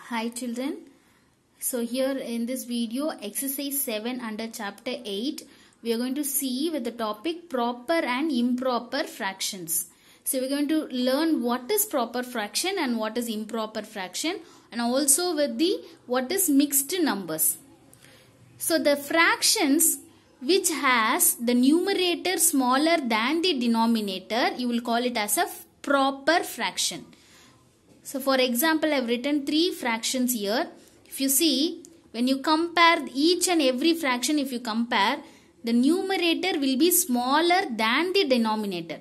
Hi children. So here in this video exercise 7 under chapter 8 we are going to see with the topic proper and improper fractions. So we're going to learn what is proper fraction and what is improper fraction, and also with the what is mixed numbers. So the fractions which has the numerator smaller than the denominator, you will call it as a proper fraction. So for example, I have written 3 fractions here. If you see, when you compare each and every fraction, if you compare, the numerator will be smaller than the denominator.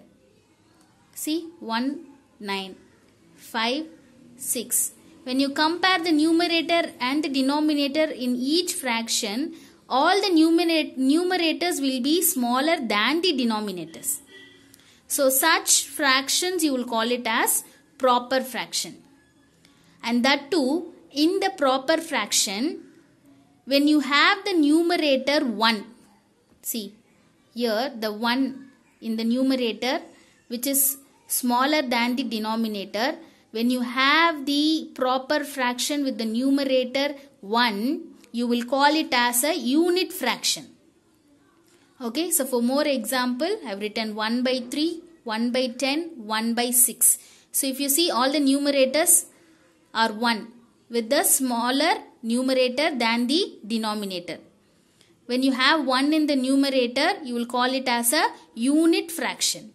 See, 1, 9, 5, 6. When you compare the numerator and the denominator in each fraction, all the numerators will be smaller than the denominators. So such fractions you will call it as proper fraction. And that too, in the proper fraction, when you have the numerator 1, see here the 1 in the numerator which is smaller than the denominator, when you have the proper fraction with the numerator 1, you will call it as a unit fraction. Okay, so for more example, I have written 1 by 3, 1 by 10, 1 by 6. So if you see, all the numerators are 1 with the smaller numerator than the denominator. When you have 1 in the numerator, you will call it as a unit fraction.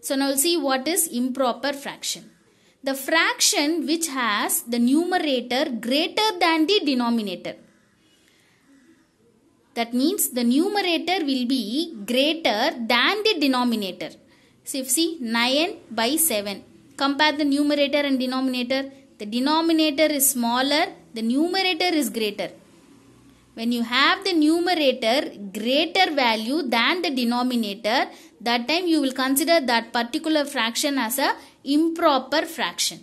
So now we'll see what is improper fraction. The fraction which has the numerator greater than the denominator. That means the numerator will be greater than the denominator. So if you see 9 by 7. Compare the numerator and denominator. The denominator is smaller, the numerator is greater. When you have the numerator greater value than the denominator, that time you will consider that particular fraction as a improper fraction.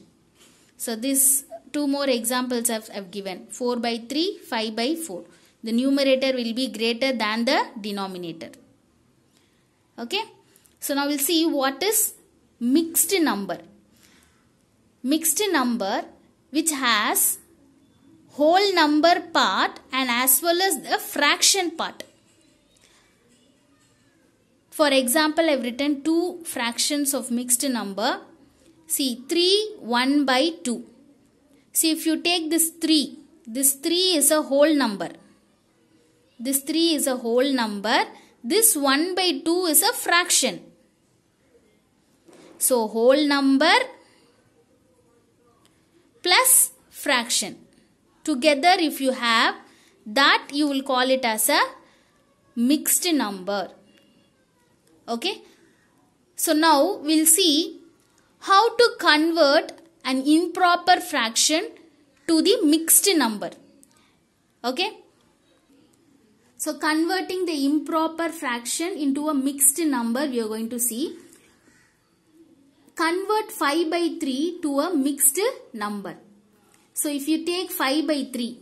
So these 2 more examples I've given. 4 by 3, 5 by 4. The numerator will be greater than the denominator. Okay. So now we'll see what is mixed number. Mixed number which has whole number part and as well as the fraction part. For example, I have written 2 fractions of mixed number. See, 3, 1 by 2. See, if you take this 3 is a whole number. This 3 is a whole number. This 1 by 2 is a fraction. So, whole number plus fraction. Together if you have that, you will call it as a mixed number. Okay. So now we'll see how to convert an improper fraction to the mixed number. Okay. So converting the improper fraction into a mixed number, we are going to see. Convert 5 by 3 to a mixed number. So if you take 5 by 3,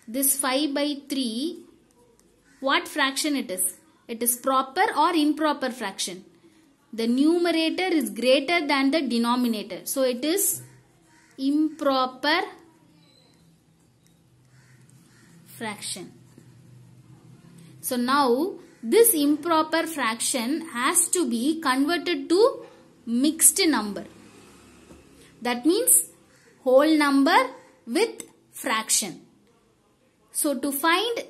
this 5 by 3, what fraction it is? It is proper or improper fraction? The numerator is greater than the denominator. So it is improper fraction. So now this improper fraction has to be converted to mixed number. That means whole number with fraction. So to find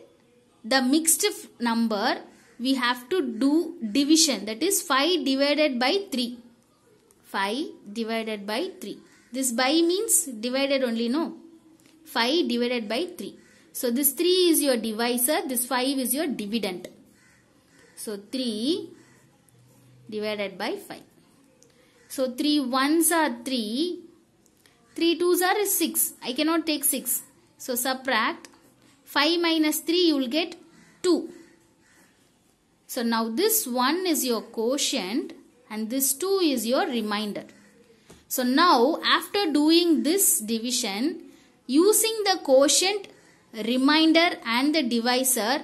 the mixed number, we have to do division. That is 5 divided by 3. 5 divided by 3. This by means divided only, no? 5 divided by 3. So this 3 is your divisor. This 5 is your dividend. So 3 divided by 5. So 3 ones are 3. 3 twos are 6. I cannot take 6. So subtract 5 minus 3, you will get 2. So now this 1 is your quotient and this 2 is your remainder. So now after doing this division, using the quotient, remainder and the divisor,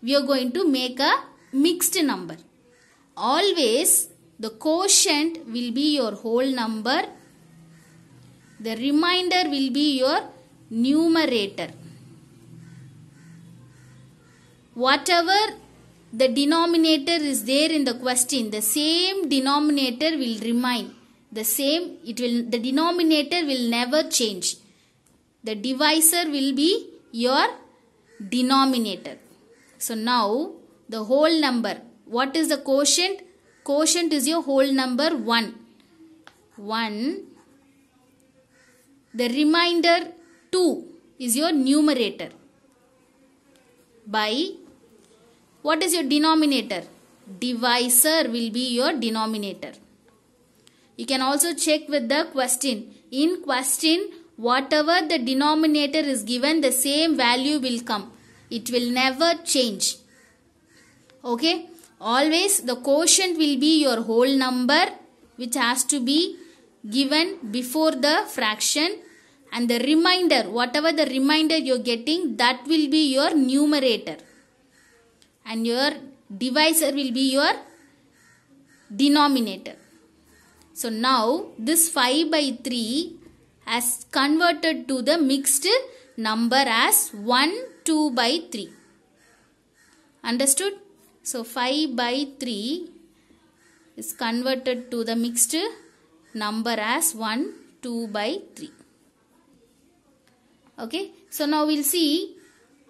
we are going to make a mixed number. Always the quotient will be your whole number The remainder will be your numerator. Whatever the denominator is there in the question, the same denominator will remain. The denominator will never change. The divisor will be your denominator. So now the whole number. What is the quotient? Quotient is your whole number 1. 1. The remainder 2 is your numerator. By what is your denominator? Divisor will be your denominator. You can also check with the question. In question, whatever the denominator is given, the same value will come. It will never change. Okay? Always the quotient will be your whole number, which has to be given before the fraction, and the remainder, whatever the remainder you are getting, that will be your numerator, and your divisor will be your denominator. So now this 5 by 3 has converted to the mixed number as 1, 2 by 3. Understood? So 5 by 3 is converted to the mixed number as 1, 2 by 3. Okay. So now we'll see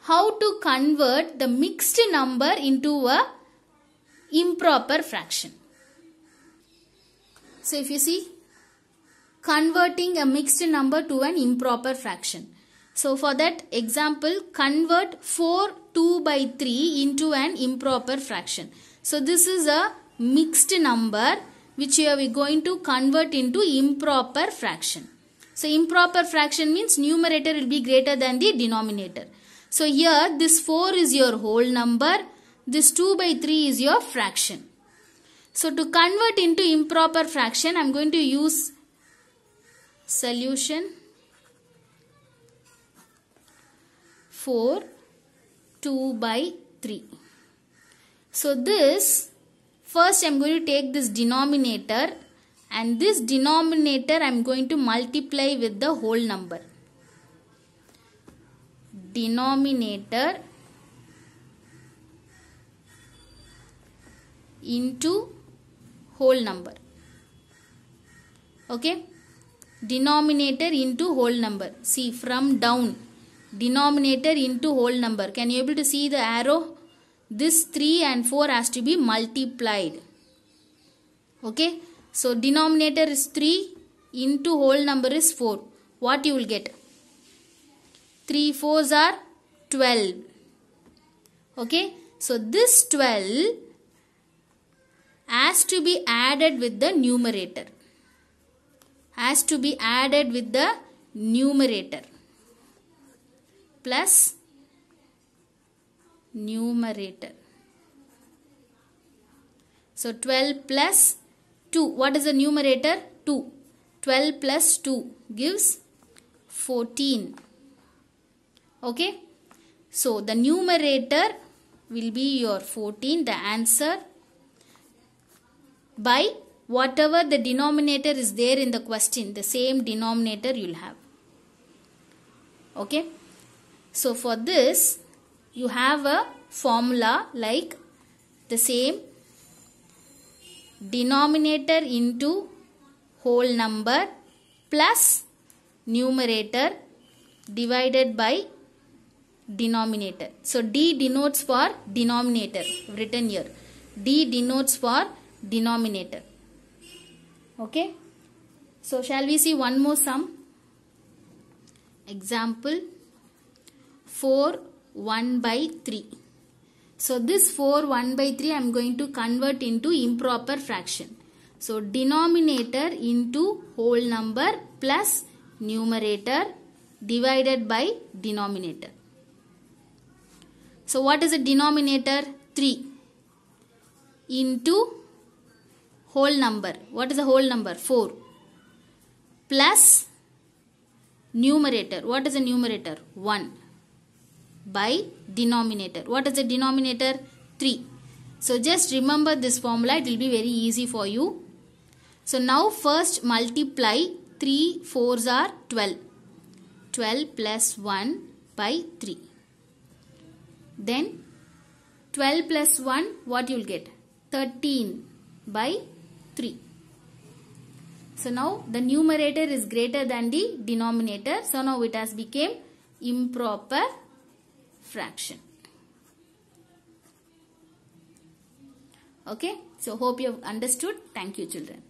how to convert the mixed number into a improper fraction. So if you see, converting a mixed number to an improper fraction. So for that example, convert 4 2 by 3 into an improper fraction. So this is a mixed number which we are going to convert into improper fraction. So improper fraction means numerator will be greater than the denominator. So here this 4 is your whole number, this 2 by 3 is your fraction. So to convert into improper fraction, I am going to use solution 4 2 by 3. So this, first I am going to take this denominator, and this denominator I am going to multiply with the whole number. Denominator into whole number. Okay. Denominator into whole number. See, from down. Denominator into whole number. Can you able to see the arrow? This 3 and 4 has to be multiplied. Okay. So denominator is 3 into whole number is 4. What you will get? 3 4s are 12. Okay. So this 12 has to be added with the numerator. Has to be added with the numerator. Plus numerator. So 12 plus 2. What is the numerator? 2. 12 plus 2 gives 14. Okay. So the numerator will be your 14. The answer, by whatever the denominator is there in the question, the same denominator you will have. Okay. So for this, you have a formula like the same denominator into whole number plus numerator divided by denominator. So D denotes for denominator, written here. D denotes for denominator. Okay. So shall we see one more sum? Example 4 1 by 3. So this 4 1 by 3 I am going to convert into improper fraction. So denominator into whole number plus numerator divided by denominator. So what is the denominator? 3 into whole number. What is the whole number? 4 plus numerator. What is the numerator? 1 by denominator. What is the denominator? 3. So just remember this formula. It will be very easy for you. So now first multiply 3 4s are 12. 12 plus 1 by 3. Then 12 plus 1, what you will get? 13 by 3. So now the numerator is greater than the denominator. So now it has become improper fraction. Okay. So hope you have understood. Thank you, children.